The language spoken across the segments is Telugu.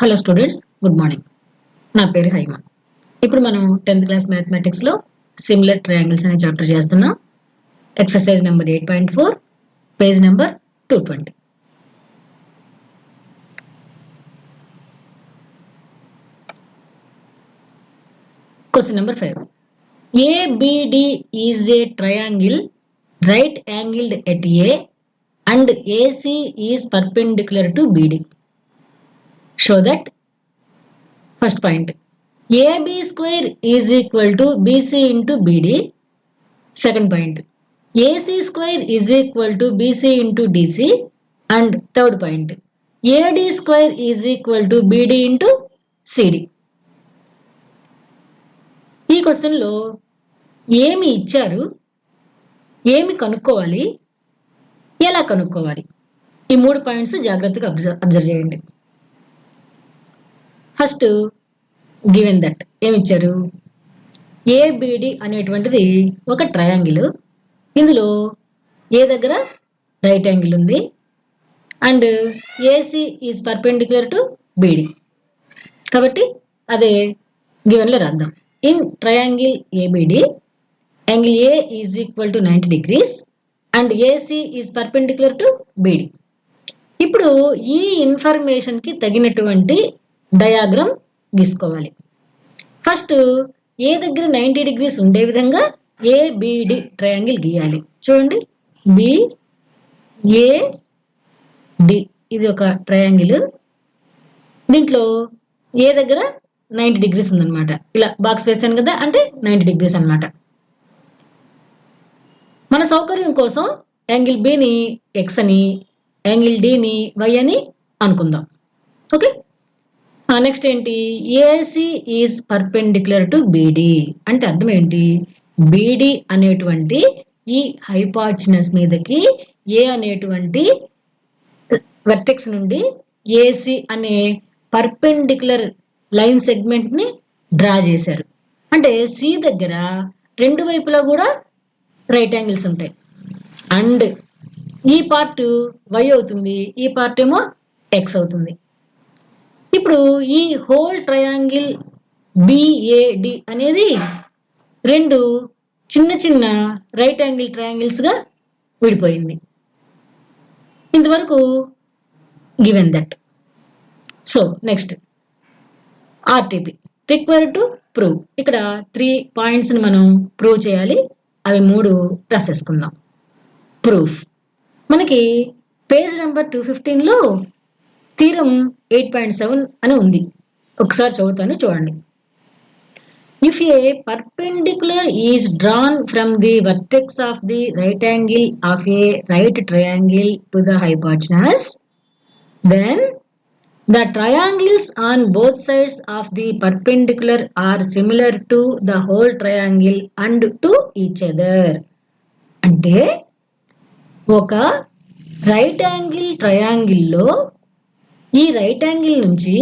Hello students, good morning. నా పేరు హైమ. ఇప్పుడు మనం 10th క్లాస్ మ్యాథమెటిక్స్లో సిమిలర్ ట్రయాంగిల్స్ అనే చాప్టర్ చేస్తున్నాం. Exercise number 8.4, page number 220. Question number 5. ABD is a triangle right angled at A and AC is perpendicular to BD. Show that. First point. AB square is equal to BC into BD. Second point. AC square is equal to BC into DC. And third point. AD square is equal to BD into CD. ఈ క్వశ్చన్లో ఏమి ఇచ్చారు, ఏమి కనుక్కోవాలి, ఎలా కనుక్కోవాలి, ఈ 3 పాయింట్స్ జాగ్రత్తగా అబ్జర్వ్ చేయండి. ఫస్ట్ గివెన్ దట్ ఏమి ఇచ్చారు, ఏబిడి అనేటువంటిది ఒక ట్రయాంగిల్. ఇందులో ఏ దగ్గర రైట్ యాంగిల్ ఉంది and AC is perpendicular to BD. కాబట్టి అదే గివెన్లో రాద్దాం. In triangle ABD angle A is equal to 90 degrees and AC is perpendicular to BD. ఇప్పుడు ఈ ఇన్ఫర్మేషన్కి తగినటువంటి డయాగ్రామ్ గీసుకోవాలి. ఫస్ట్ ఏ దగ్గర 90 degrees ఉండే విధంగా ఏబిడి ట్రయాంగిల్ గీయాలి. చూడండి, బిఏడి ఇది ఒక ట్రయాంగిల్. దీంట్లో ఏ దగ్గర 90 degrees ఉందన్నమాట. ఇలా బాక్స్ వేసాను కదా, అంటే 90 degrees అన్నమాట. మన సౌకర్యం కోసం యాంగిల్ బిని ఎక్స్ అని, యాంగిల్ డిని వై అని అనుకుందాం. ఓకే, నెక్స్ట్ ఏంటి, ఏసీ ఈజ్ పర్పెండిక్యులర్ టు బిడి అంటే అర్థం ఏంటి, బిడి అనేటువంటి ఈ హైపార్టెనస్ మీదకి ఏ అనేటువంటి వర్టెక్స్ నుండి ఏసీ అనే పర్పెండిక్యులర్ లైన్ సెగ్మెంట్ ని డ్రా చేశారు. అంటే సి దగ్గర రెండు వైపులా కూడా రైట్ యాంగిల్స్ ఉంటాయి. అండ్ ఈ పార్ట్ వై అవుతుంది, ఈ పార్ట్ ఏమో ఎక్స్ అవుతుంది. ఇప్పుడు ఈ హోల్ ట్రయాంగిల్ బిఏడి అనేది రెండు చిన్న చిన్న రైట్ యాంగిల్ ట్రయాంగిల్స్ గా విడిపోయింది. ఇంతవరకు given that. So next RTP required to prove. ఇక్కడ 3 పాయింట్స్ ని మనం ప్రూవ్ చేయాలి. అవి 3 రాసేసుకుందాం. ప్రూఫ్ మనకి పేజ్ నెంబర్ 215లో థీరం 8.7 అని ఉంది. ఒకసారి చదువుతాను, చూడండి. If a perpendicular is drawn from the vertex of the right angle of a right triangle to the hypotenuse, then the triangles on both sides of the perpendicular are similar to the whole triangle and to each other. అంటే ఒక రైట్ యాంగిల్ ట్రయాంగిల్లో ఈ రైట్ యాంగిల్ నుంచి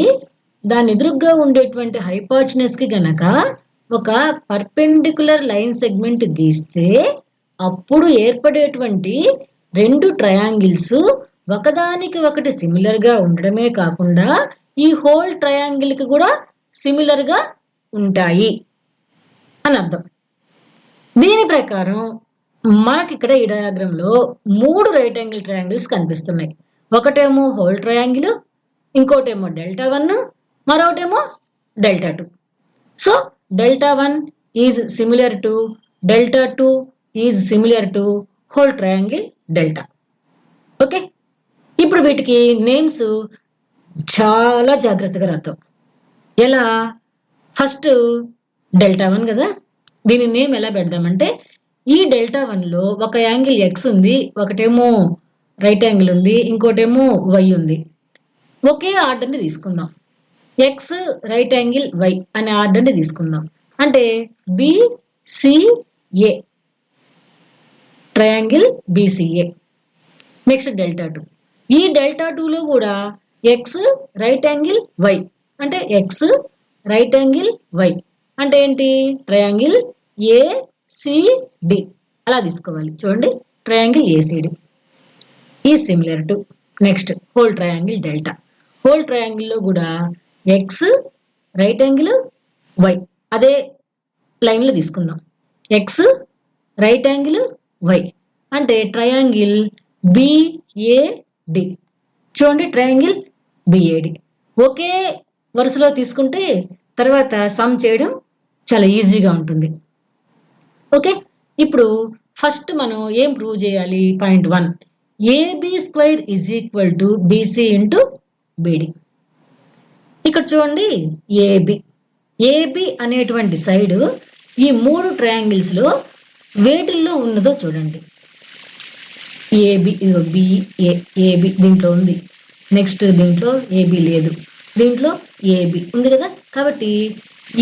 దాని ఎదురుగ్గా ఉండేటువంటి హైపార్టెనస్ కి గనక ఒక పర్పెండిక్యులర్ లైన్ సెగ్మెంట్ గీస్తే అప్పుడు ఏర్పడేటువంటి రెండు ట్రయాంగిల్స్ ఒకదానికి ఒకటి సిమిలర్ గా ఉండడమే కాకుండా ఈ హోల్ ట్రయాంగిల్ కి కూడా సిమిలర్ గా ఉంటాయి అని అర్థం. దీని ప్రకారం మనకి ఇక్కడ ఈ డయాగ్రామ్ లో 3 రైట్ యాంగిల్ ట్రయాంగిల్స్ కనిపిస్తున్నాయి. ఒకటేమో హోల్ ట్రయాంగిల్, ఇంకోటేమో Δ1, మరొకటేమో Δ2. So Δ1 is similar to Δ2 is similar to whole triangle delta. Okay, ఇప్పుడు వీటికి నేమ్స్ చాలా జాగ్రత్తగా రాద్దాం. ఎలా, ఫస్ట్ Δ1 కదా, దీని నేమ్ ఎలా పెడదామంటే, ఈ Δ1లో ఒక యాంగిల్ ఎక్స్ ఉంది, ఒకటేమో రైట్ యాంగిల్ ఉంది, ఇంకోటేమో వై ఉంది. ఒకే ఆర్డర్ని తీసుకుందాం. ఎక్స్ రైట్ యాంగిల్ వై అనే ఆర్డర్ని తీసుకుందాం. అంటే బిసిఏ ట్రయాంగిల్ బిసిఏ. నెక్స్ట్ Δ2. ఈ Δ2లో కూడా ఎక్స్ రైట్ యాంగిల్ వై అంటే ఎక్స్ రైట్ యాంగిల్ వై అంటే ఏంటి, ట్రయాంగిల్ ఏసిడి అలా తీసుకోవాలి. చూడండి, triangle ACD is similar to next whole triangle delta. Whole ట్రయాంగిల్లో కూడా ఎక్స్ రైట్ యాంగిల్ వై అదే లైన్లో తీసుకుందాం. ఎక్స్ రైట్ యాంగిల్ వై అంటే ట్రయాంగిల్ బిఏడి. చూడండి ట్రయాంగిల్ బిఏడి ఒకే వరుసలో తీసుకుంటే తర్వాత సమ్ చేయడం చాలా ఈజీగా ఉంటుంది. ఓకే, ఇప్పుడు ఫస్ట్ మనం ఏం ప్రూవ్ చేయాలి? Point 1, AB square is equal to BC into BD. ఇక్కడ చూడండి ఏబి అనేటువంటి సైడ్ ఈ 3 ట్రయాంగిల్స్ లో వేటిల్లో ఉన్నదో చూడండి. ఏబి ఏబి దీంట్లో ఉంది, నెక్స్ట్ దీంట్లో ఏబి లేదు, దీంట్లో ఏబి ఉంది కదా. కాబట్టి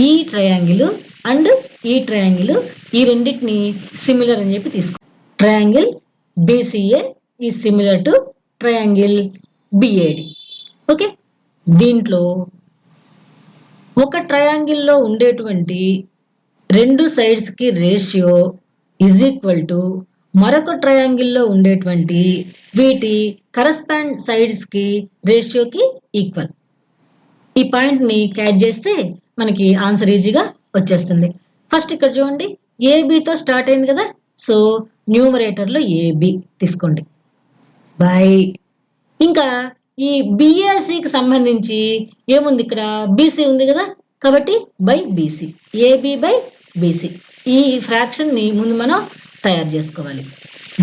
ఈ ట్రయాంగిల్ అండ్ ఈ ట్రయాంగిల్ ఈ రెండింటిని సిమిలర్ అని చెప్పి తీసుకో. ట్రయాంగిల్ బీసీఏ ఈ similar to triangle BAD. Okay, దీంట్లో ఒక ట్రయాంగిల్లో ఉండేటువంటి 2 సైడ్స్ కి రేషియో ఈజ్ ఈక్వల్ టు మరొక ట్రయాంగిల్లో ఉండేటువంటి వీటి కరస్పాండ్ సైడ్స్ కి రేషియోకి ఈక్వల్. ఈ పాయింట్ ని క్యాచ్ చేస్తే మనకి ఆన్సర్ ఈజీగా వచ్చేస్తుంది. ఫస్ట్ ఇక్కడ చూడండి ఏబితో స్టార్ట్ అయింది కదా, సో న్యూమరేటర్ లో ఏబి తీసుకోండి బై. ఇంకా ఈ బిఏసికి సంబంధించి ఏముంది? ఇక్కడ బీసీ ఉంది కదా, కాబట్టి by BC, AB by BC. ఈ ఫ్రాక్షన్ ని ముందు మనం తయారు చేసుకోవాలి.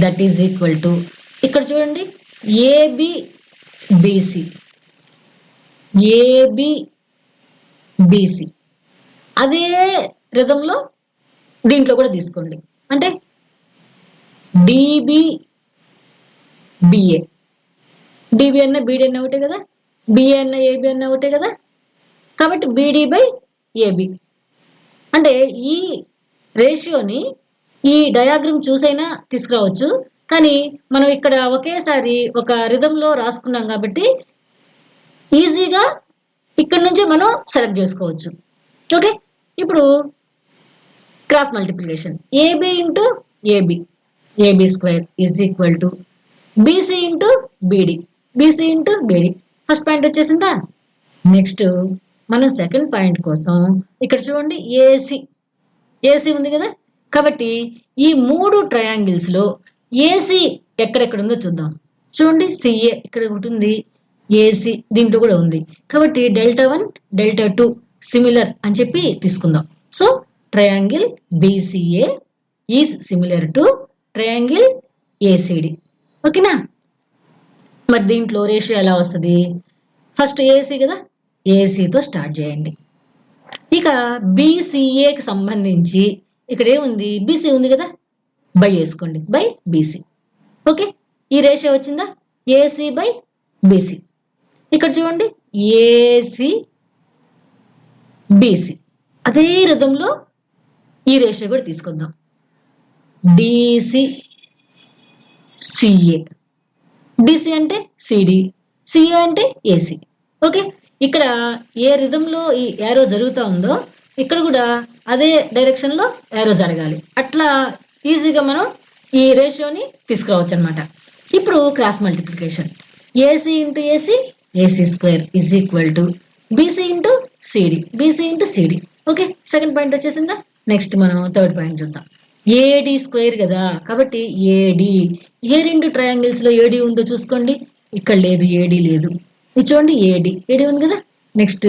దట్ ఈజ్ ఈక్వల్ టు ఇక్కడ చూడండి ఏబి బీసీ, ఏబి బీసీ అదే రిధంలో దీంట్లో కూడా తీసుకోండి. అంటే డిబి బిఏ, డిబి అన్న బీడీ అన్న ఒకటే కదా, బిఏ అన్న ఏబి అన్న ఒకటే కదా, కాబట్టి బీడీ బై ఏబి. అంటే ఈ రేషియోని ఈ డయాగ్రామ్ చూసైనా తీసుకురావచ్చు, కానీ మనం ఇక్కడ ఒకేసారి ఒక రిధంలో రాసుకున్నాం కాబట్టి ఈజీగా ఇక్కడ నుంచి మనం సెలెక్ట్ చేసుకోవచ్చు. ఓకే, ఇప్పుడు cross multiplication AB into AB, AB square is equal to BC into BD, BC into BD. First point వచ్చేసిందా? నెక్స్ట్ మనం సెకండ్ పాయింట్ కోసం ఇక్కడ చూడండి ఏసీ ఉంది కదా, కాబట్టి ఈ 3 ట్రయాంగిల్స్ లో ఏసీ ఎక్కడెక్కడ ఉందో చూద్దాం. చూడండి సిఏ ఇక్కడ ఒకటి ఉంది, ఏసీ దీంట్లో కూడా ఉంది, కాబట్టి డెల్టా 1 డెల్టా 2 సిమిలర్ అని చెప్పి తీసుకుందాం. So triangle BCA is similar to triangle ACD. ఓకేనా? మరి దీంట్లో రేషియో ఎలా వస్తుంది? ఫస్ట్ ఏసీ కదా, ఏసీతో స్టార్ట్ చేయండి. ఇక బీసీఏకి సంబంధించి ఇక్కడ ఏముంది? బీసీ ఉంది కదా, బై వేసుకోండి, బై బీసీ. ఓకే, ఈ రేషియో వచ్చిందా? AC by BC. ఇక్కడ చూడండి ఏసీ బీసీ అదే రిధంలో ఈ రేషియో కూడా తీసుకొద్దాం. డిసి సిఏ, డిసి అంటే సిడి, సిఏ అంటే ఏసీ. ఓకే, ఇక్కడ ఏ రిధంలో ఈ యారో జరుగుతూ ఉందో ఇక్కడ కూడా అదే డైరెక్షన్ లో యారో జరగాలి. అట్లా ఈజీగా మనం ఈ రేషియోని తీసుకురావచ్చు అనమాట. ఇప్పుడు cross multiplication AC into AC, AC square is equal to BC into CD, BC into CD. Okay, second point వచ్చేసిందా? నెక్స్ట్ మనం థర్డ్ పాయింట్ చూద్దాం. ఏడి స్క్వేర్ కదా, కాబట్టి ఏడి ఏ 2 ట్రయాంగిల్స్ లో ఏడి ఉందో చూసుకోండి. ఇక్కడ లేదు, ఏడి లేదు. ఇది చూడండి ఏడి ఉంది కదా, నెక్స్ట్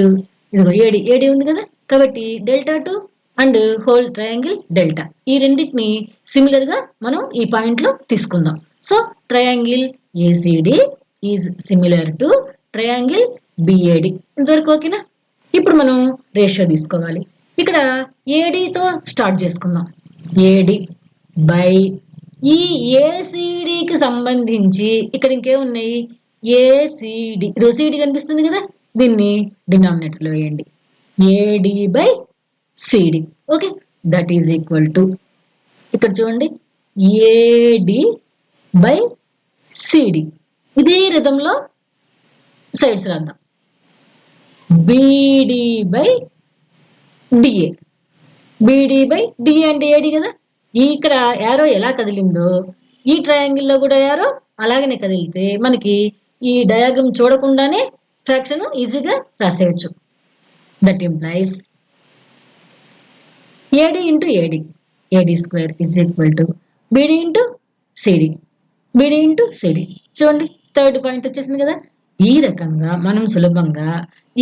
ఇదిగో ఏడి ఉంది కదా, కాబట్టి delta 2 and whole triangle delta, ఈ రెండింటిని సిమిలర్ గా మనం ఈ పాయింట్ లో తీసుకుందాం. So triangle ACD is similar to triangle BAD. ఇంతవరకు ఓకేనా? ఇప్పుడు మనం రేషియో తీసుకోవాలి. ఇక్కడ ఏడితో స్టార్ట్ చేసుకుందాం. ఏడి బై ఈ ఏసీడికి సంబంధించి ఇక్కడ ఇంకేమున్నాయి? ఏసీడి, సిడి కనిపిస్తుంది కదా, దీన్ని డినామినేటర్ లో వేయండి. AD by CD. Okay, that is equal to ఇక్కడ చూడండి ఏడి బై సిడి. ఇదే రిధంలో సైడ్స్ రాద్దాం. BD by DA, BD by DA అంటే ఏడి కదా, ఇక్కడ యారో ఎలా కదిలిందో ఈ ట్రయాంగిల్ లో కూడా యారో అలాగనే కదిలితే మనకి ఈ డయాగ్రామ్ చూడకుండానే ఫ్రాక్షన్ ఈజీగా రాసేయచ్చు. That implies AD into AD. AD square is equal to BD into CD. BD into CD. చూడండి థర్డ్ పాయింట్ వచ్చేసింది కదా. ఈ రకంగా మనం సులభంగా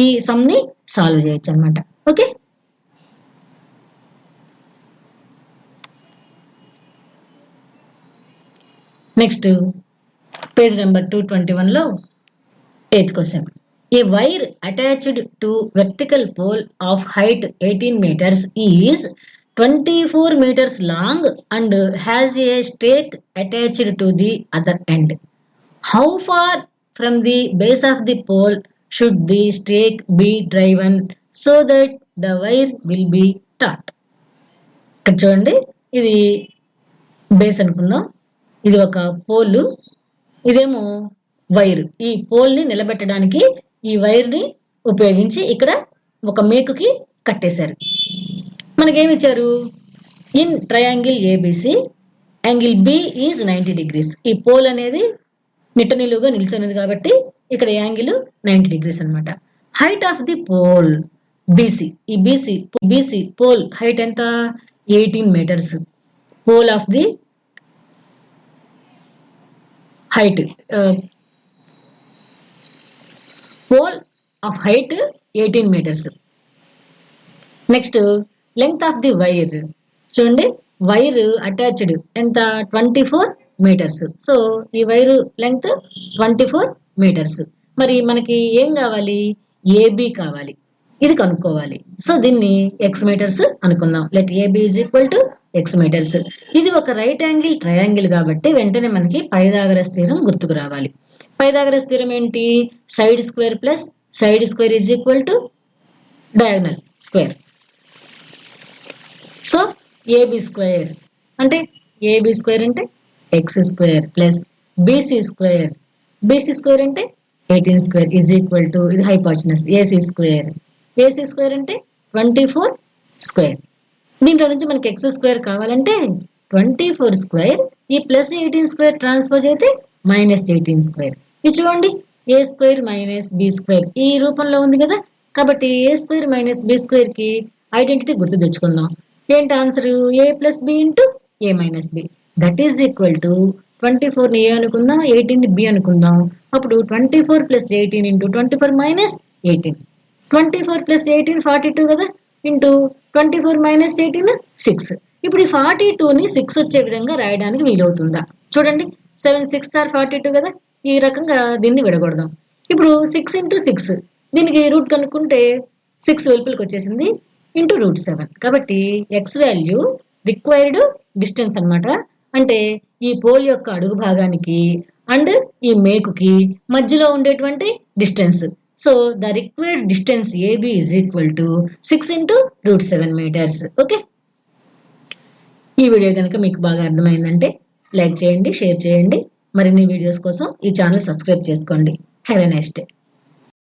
ఈ సమ్ ని సాల్వ్ చేయొచ్చు అనమాట. ఓకే, నెక్స్ట్ పేజ్ నెంబర్ 221లో 8th question. A wire attached to vertical pole of height 18 meters is 24 meters long and has a stake attached to the other end. How far from the base of the pole should the stake be driven so that the wire will be taut? ఇక్కడ చూడండి, ఇది బేస్ అనుకుందాం. ఇది ఒక పోల్, ఇదేమో వైర్. ఈ పోల్ ని నిలబెట్టడానికి ఈ వైర్ ని ఉపయోగించి ఇక్కడ ఒక మేకుకి కట్టేశారు. మనకేమి ఇచ్చారు? In triangle ABC angle B is 90 degrees. ఈ పోల్ అనేది నిట్ట నిలువుగా నిల్చున్నది కాబట్టి ఇక్కడ యాంగిల్ 90 degrees అనమాట. Height of the pole BC. ఈ బీసీ పోల్ హైట్ ఎంత? 18 meters. Pole of the height, pole of height 18 meters. Next length of the wire. చూడండి, వైర్ అటాచ్డ్ ఎంత? 24 meters. సో ఈ వైర్ లెంగ్త్ 24 meters. మరి మనకి ఏం కావాలి? ఏబి కావాలి, ఇది కనుక్కోవాలి. సో దీన్ని ఎక్స్ మీటర్స్ అనుకుందాం. Let AB is equal to X meters. ఇది ఒక రైట్ యాంగిల్ ట్రయాంగిల్ కాబట్టి వెంటనే మనకి పైథాగరస్ థీరం గుర్తుకు రావాలి. పైథాగరస్ థీరం ఏంటి? Side square plus side square is equal to diagonal square. So AB square అంటే X square plus BC square అంటే 18 square ఈజ్ ఈక్వల్ టు, ఇది హైపోటెనస్, ఏసీ స్క్వేర్ అంటే 24 square. దీంట్లో నుంచి మనకి ఎక్స్ స్క్వేర్ కావాలంటే 24 square, ఈ ప్లస్ 18 square ట్రాన్స్పోజ్ అయితే -18 square. ఇది చూడండి, A square minus B square ఈ రూపంలో ఉంది కదా. కాబట్టి A square minus B square కి ఐడెంటిటీ గుర్తు తెచ్చుకుందాం. ఏంటి answer? A plus B into A minus B. That is equal to 24 ని ఏ అనుకుందాం, 18 ని బి అనుకుందాం. అప్పుడు 24 ప్లస్ 18 ఇంటూ 24 మైనస్ 18. 24 ప్లస్ 18 42 కదా, ఇంటూ 24 మైనస్ 18 6. ఇప్పుడు ఈ 42ని 6 వచ్చే విధంగా రాయడానికి వీలవుతుందా? చూడండి, 7 6 ఆర్ 42 కదా. ఈ రకంగా దీన్ని విడగొడదాం. ఇప్పుడు 6 ఇంటూ 6, దీనికి రూట్ కనుక్కుంటే 6 వెలుపలికి వచ్చేసింది, ఇంటూ √7. కాబట్టి ఎక్స్ వాల్యూ రిక్వైర్డ్ డిస్టెన్స్ అనమాట. అంటే ఈ పోల్ యొక్క అడుగు భాగానికి అండ్ ఈ మేకుకి మధ్యలో ఉండేటువంటి distance. So the required distance AB is equal to 6 into √7 meters. Okay, ఈ వీడియో కనుక మీకు బాగా అర్థమైందంటే లైక్ చేయండి, షేర్ చేయండి. మరిన్ని వీడియోస్ కోసం ఈ ఛానల్ సబ్స్క్రైబ్ చేసుకోండి. Have a nice day.